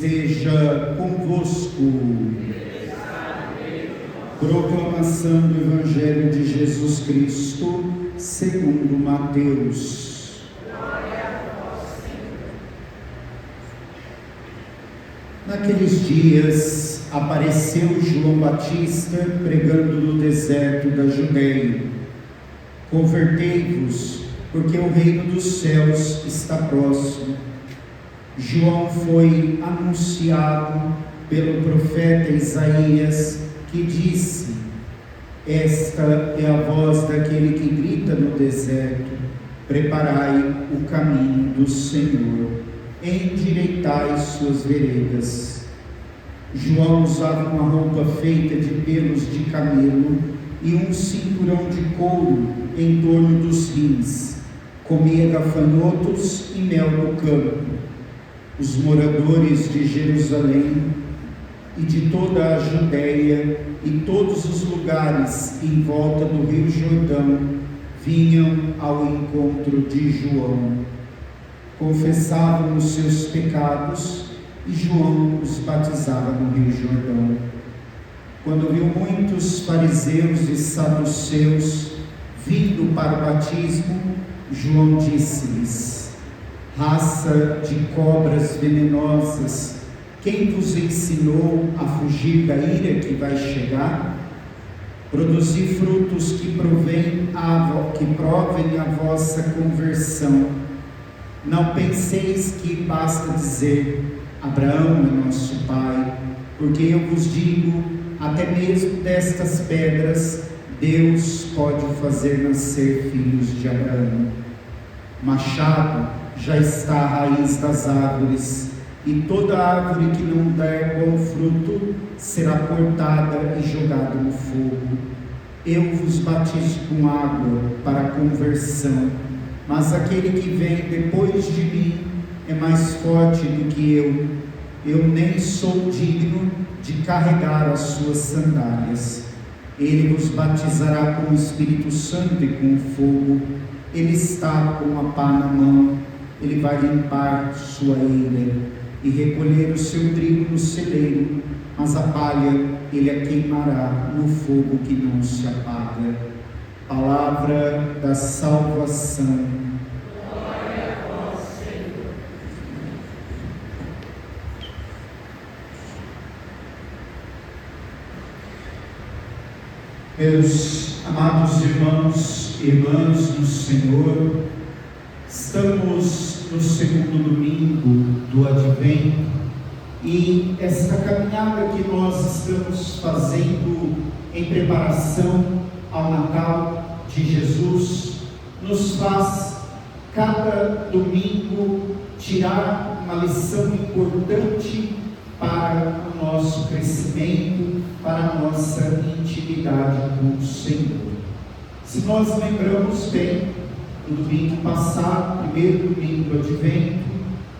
esteja convosco. Proclamação do Evangelho de Jesus Cristo, segundo Mateus. Glória a vós, Senhor. Naqueles dias, apareceu João Batista pregando no deserto da Judeia: convertei-vos, porque o reino dos céus está próximo. João foi anunciado pelo profeta Isaías, que disse: esta é a voz daquele que grita no deserto: preparai o caminho do Senhor, endireitai suas veredas. João usava uma roupa feita de pelos de camelo e um cinturão de couro em torno dos rins. Comia gafanhotos e mel no campo. Os moradores de Jerusalém e de toda a Judéia e todos os lugares em volta do rio Jordão vinham ao encontro de João. Confessavam os seus pecados e João os batizava no rio Jordão. Quando viu muitos fariseus e saduceus vindo para o batismo, João disse-lhes: raça de cobras venenosas, quem vos ensinou a fugir da ira que vai chegar? Produzi frutos que provem a vossa conversão. Não penseis que basta dizer: Abraão é nosso pai, porque eu vos digo, até mesmo destas pedras Deus pode fazer nascer filhos de Abraão. Machado já está à raiz das árvores, e toda árvore que não der bom fruto será cortada e jogada no fogo. Eu vos batizo com água para a conversão, mas aquele que vem depois de mim é mais forte do que eu nem sou digno de carregar as suas sandálias. Ele vos batizará com o Espírito Santo e com fogo. Ele está com a pá na mão, ele vai limpar sua eira e recolher o seu trigo no celeiro, mas a palha ele a queimará no fogo que não se apaga. Palavra da salvação. Glória a vós, Senhor. Meus amados irmãos e irmãs no Senhor, estamos no segundo domingo do Advento e esta caminhada que nós estamos fazendo em preparação ao Natal de Jesus nos faz cada domingo tirar uma lição importante para o nosso crescimento, para a nossa intimidade com o Senhor. Se nós lembramos bem, no domingo passado, primeiro domingo do Advento,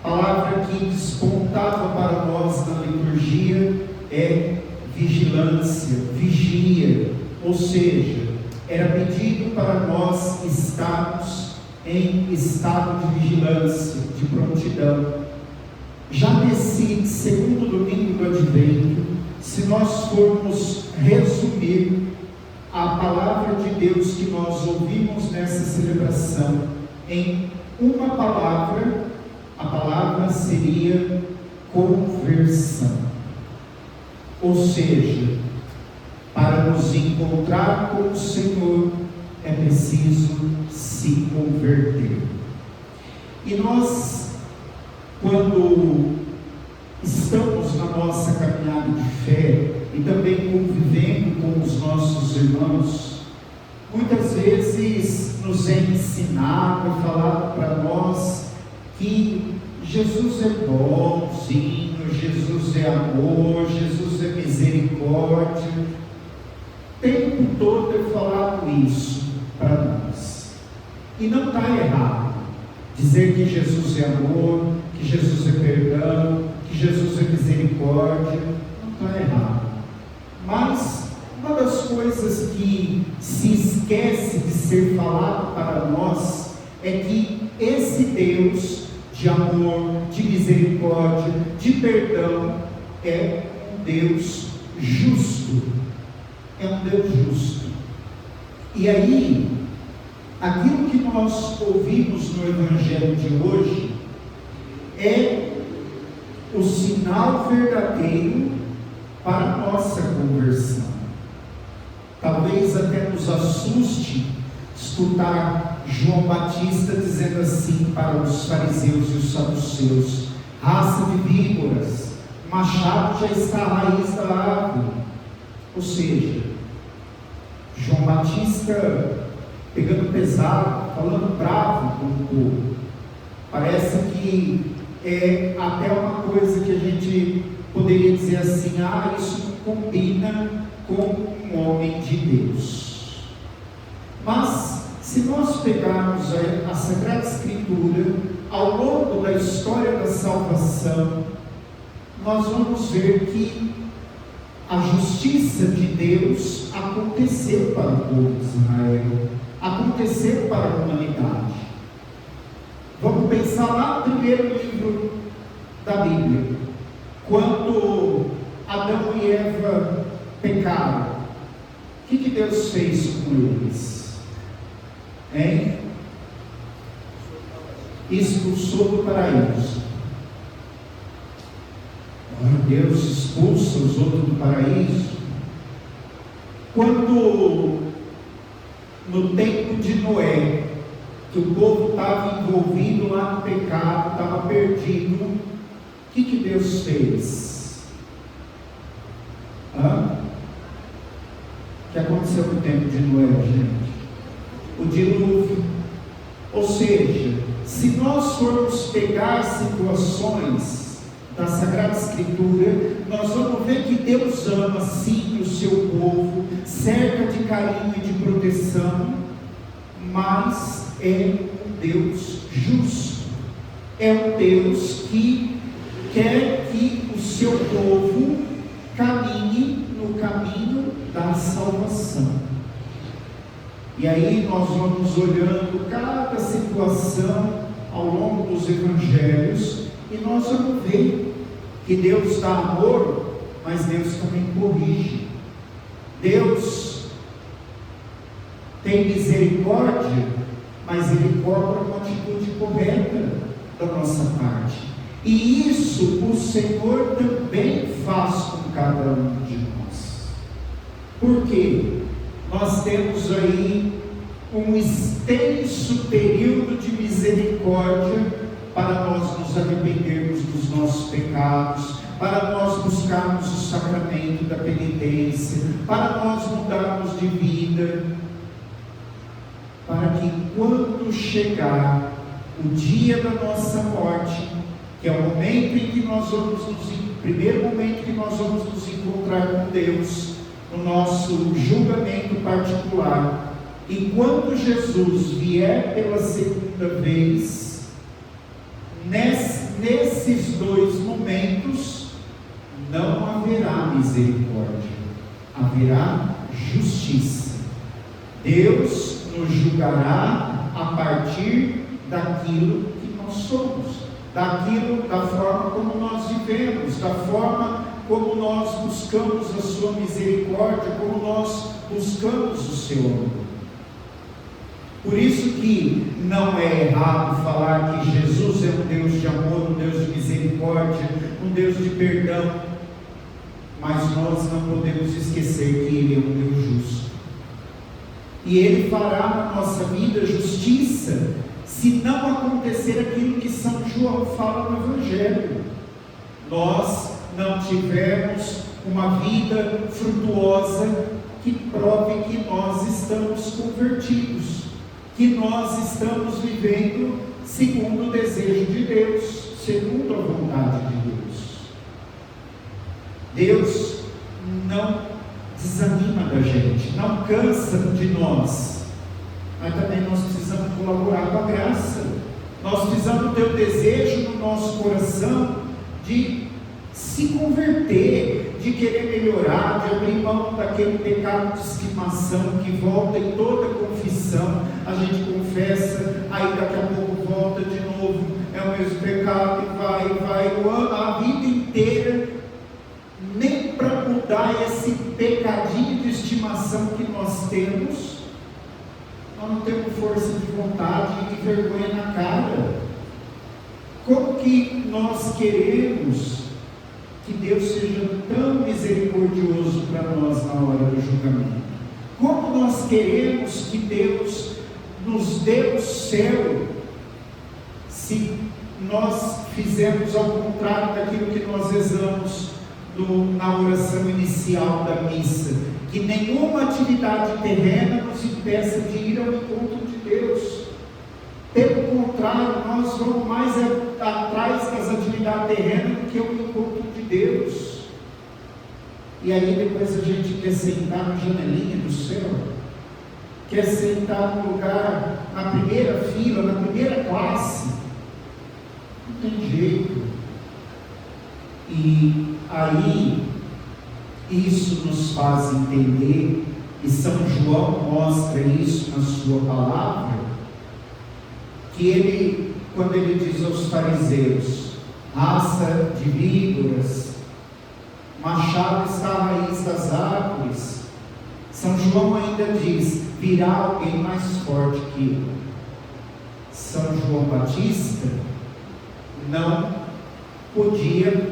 a palavra que despontava para nós na liturgia é vigilância, vigia, ou seja, era pedido para nós estarmos em estado de vigilância, de prontidão. Já nesse segundo domingo do Advento, se nós formos resumir a palavra de Deus que nós ouvimos nessa celebração em uma palavra, a palavra seria conversão. Ou seja, para nos encontrar com o Senhor é preciso se converter. E nós, quando estamos na nossa caminhada de fé e também convivendo com os nossos irmãos, muitas vezes nos é ensinado e falado para nós que Jesus é bonzinho, Jesus é amor, Jesus é misericórdia. O tempo todo é falado isso para nós. E não está errado dizer que Jesus é amor, que Jesus é perdão, que Jesus é misericórdia. Não está errado. Mas uma das coisas que se esquece de ser falado para nós é que esse Deus de amor, de misericórdia, de perdão, é um Deus justo. É um Deus justo. E aí, aquilo que nós ouvimos no Evangelho de hoje é o sinal verdadeiro para a nossa conversão. Talvez até nos assuste escutar João Batista dizendo assim para os fariseus e os saduceus: raça de víboras, machado já está à raiz da árvore. Ou seja, João Batista pegando pesado, falando bravo com o povo. Parece que é até uma coisa que a gente poderia dizer assim: isso não combina com um homem de Deus. Mas, se nós pegarmos a Sagrada Escritura, ao longo da história da salvação, nós vamos ver que a justiça de Deus aconteceu para o povo de Israel, aconteceu para a humanidade. Vamos pensar lá no primeiro livro da Bíblia, quando Adão e Eva pecaram. O que Deus fez com eles? Expulsou do paraíso. Deus expulsa os outros do paraíso. Quando, no tempo de Noé, que o povo estava envolvido lá no pecado, estava perdido, o que Deus fez? O que aconteceu no tempo de Noé, gente? O dilúvio. Ou seja, se nós formos pegar situações da Sagrada Escritura, nós vamos ver que Deus ama sim o seu povo, cerca de carinho e de proteção, mas é um Deus justo, é um Deus que quer que o seu povo caminhe no caminho da salvação. E aí nós vamos olhando cada situação ao longo dos evangelhos, e nós vamos ver que Deus dá amor, mas Deus também corrige. Deus tem misericórdia, mas Ele cobra uma atitude correta da nossa parte. E isso o Senhor também faz com cada um de nós. Por quê? Nós temos aí um extenso período de misericórdia para nós nos arrependermos dos nossos pecados, para nós buscarmos o sacramento da penitência, para nós mudarmos de vida, para que quando chegar o dia da nossa morte, que é o momento em que nós vamos primeiro momento que nós vamos nos encontrar com Deus, no nosso julgamento particular, e quando Jesus vier pela segunda vez, nesses dois momentos não haverá misericórdia, haverá justiça. Deus nos julgará a partir daquilo que nós somos, da forma como nós vivemos, da forma como nós buscamos a sua misericórdia, como nós buscamos o seu amor. Por isso que não é errado falar que Jesus é um Deus de amor, um Deus de misericórdia, um Deus de perdão, mas nós não podemos esquecer que Ele é um Deus justo. E Ele fará na nossa vida justiça, se não acontecer aquilo que São João fala no Evangelho. Nós não tivermos uma vida frutuosa que prove que nós estamos convertidos, que nós estamos vivendo segundo o desejo de Deus, segundo a vontade de Deus. Deus não desanima da gente, não cansa de nós, mas também nós precisamos colaborar com a graça. Nós precisamos ter o desejo no nosso coração de se converter, de querer melhorar, de abrir mão daquele pecado de estimação que volta em toda confissão. A gente confessa, aí daqui a pouco volta de novo, é o mesmo pecado. vai a vida inteira, nem para mudar esse pecadinho de estimação que nós temos, nós não temos força de vontade e vergonha na cara. Como que nós queremos que Deus seja tão misericordioso para nós na hora do julgamento? Como nós queremos que Deus nos dê o céu se nós fizermos ao contrário daquilo que nós rezamos na oração inicial da missa? Que nenhuma atividade terrena nos impeça de ir ao encontro de Deus. Pelo contrário, nós vamos mais atrás das atividades terrenas do que o encontro de Deus. E aí depois a gente quer sentar na janelinha do céu, quer sentar no lugar, na primeira fila, na primeira classe. Não tem jeito. E aí isso nos faz entender, e São João mostra isso na sua palavra, que ele, quando ele diz aos fariseus, raça de víboras, machado está à raiz das árvores, São João ainda diz, virá alguém mais forte que ele. São João Batista não podia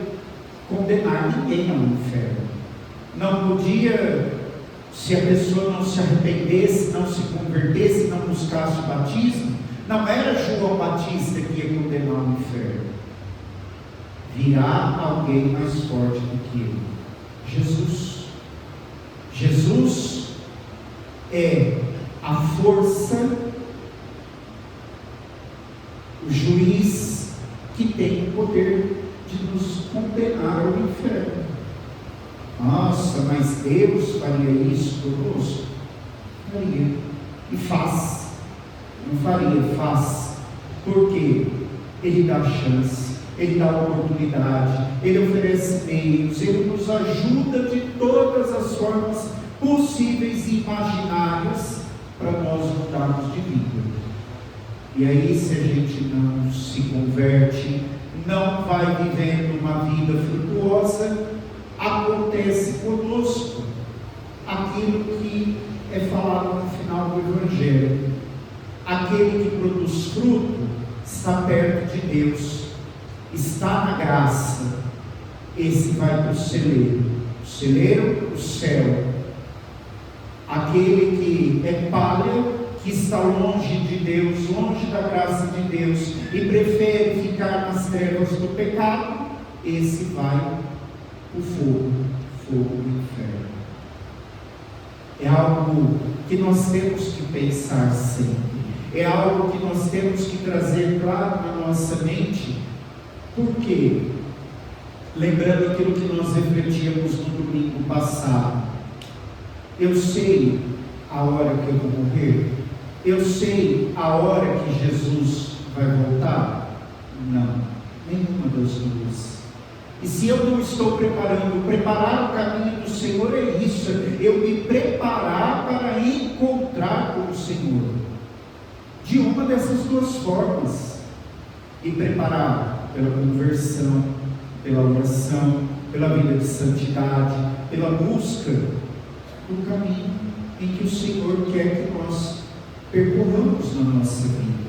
condenar ninguém ao inferno, não podia, se a pessoa não se arrependesse, não se convertesse, não buscasse o batismo, não era João Batista que ia condenar o inferno. Virá alguém mais forte do que ele, Jesus. Jesus é a força, o juiz que tem o poder de nos condenar ao inferno. Nossa, mas Deus faria isso conosco? Faria. E faz. Não faria, faz. Por quê? Ele dá chance, Ele dá oportunidade, Ele oferece meios, Ele nos ajuda de todas as formas possíveis e imaginárias para nós mudarmos de vida. E aí, se a gente não se converte, não vai vivendo uma vida frutuosa, acontece conosco aquilo que é falado no final do Evangelho. Aquele que produz fruto está perto de Deus, está na graça, esse vai para o celeiro, o céu. Aquele que é palha, que está longe de Deus, longe da graça de Deus, e prefere ficar nas trevas do pecado, esse vai para o fogo do inferno. É algo que nós temos que pensar sempre, é algo que nós temos que trazer claro na nossa mente. Por quê? Lembrando aquilo que nós refletíamos no domingo passado, eu sei a hora que eu vou morrer? Eu sei a hora que Jesus vai voltar? Não, nenhuma das duas. E se eu não estou preparar o caminho do Senhor é isso, eu me preparar para encontrar com o Senhor, de uma dessas duas formas. E preparar pela conversão, pela oração, pela vida de santidade, pela busca do caminho em que o Senhor quer que nós percorramos na nossa vida.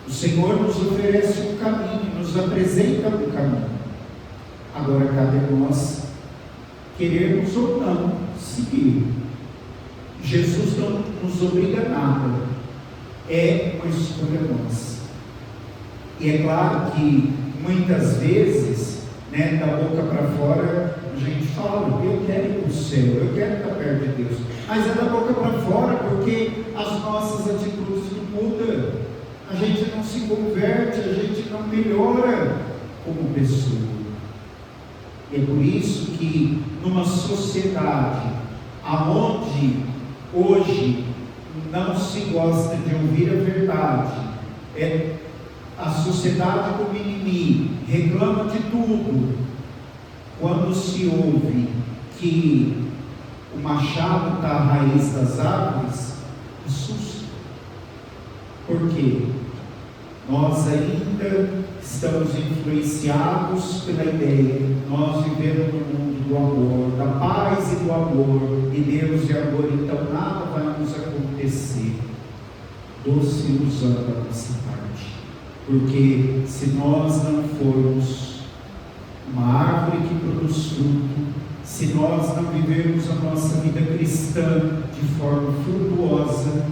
O Senhor nos oferece um caminho, nos apresenta um caminho. Agora cabe a nós querermos ou não seguir. Jesus não nos obriga a nada, é uma escolha nossa. E é claro que muitas vezes, da boca para fora, a gente fala, eu quero ir para o céu, eu quero estar perto de Deus, mas é da boca para fora, porque as nossas atitudes não mudam, a gente não se converte, a gente não melhora como pessoa. E é por isso que numa sociedade aonde hoje não se gosta de ouvir a verdade, a sociedade do mimimi, reclama de tudo, quando se ouve que o machado está à raiz das árvores, assusta. Por quê? Nós ainda estamos influenciados pela ideia, nós vivemos no mundo do amor, da paz e do amor, e Deus é amor, então nada vai nos acontecer. Doce ilusão da nossa parte, porque se nós não formos uma árvore que produz fruto, se nós não vivermos a nossa vida cristã de forma frutuosa,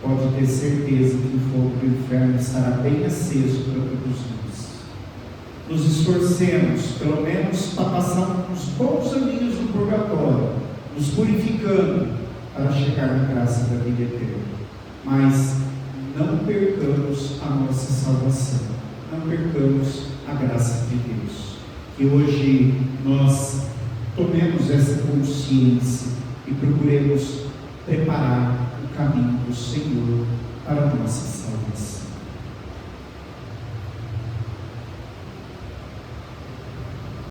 pode ter certeza que o fogo do inferno estará bem aceso para todos nós. Nos esforcemos, pelo menos, para passar uns bons aninhos no purgatório, nos purificando para chegar na graça da vida eterna. Mas não percamos a nossa salvação, não percamos a graça de Deus. Que hoje nós tomemos essa consciência e procuremos preparar o caminho do Senhor para a nossa salvação.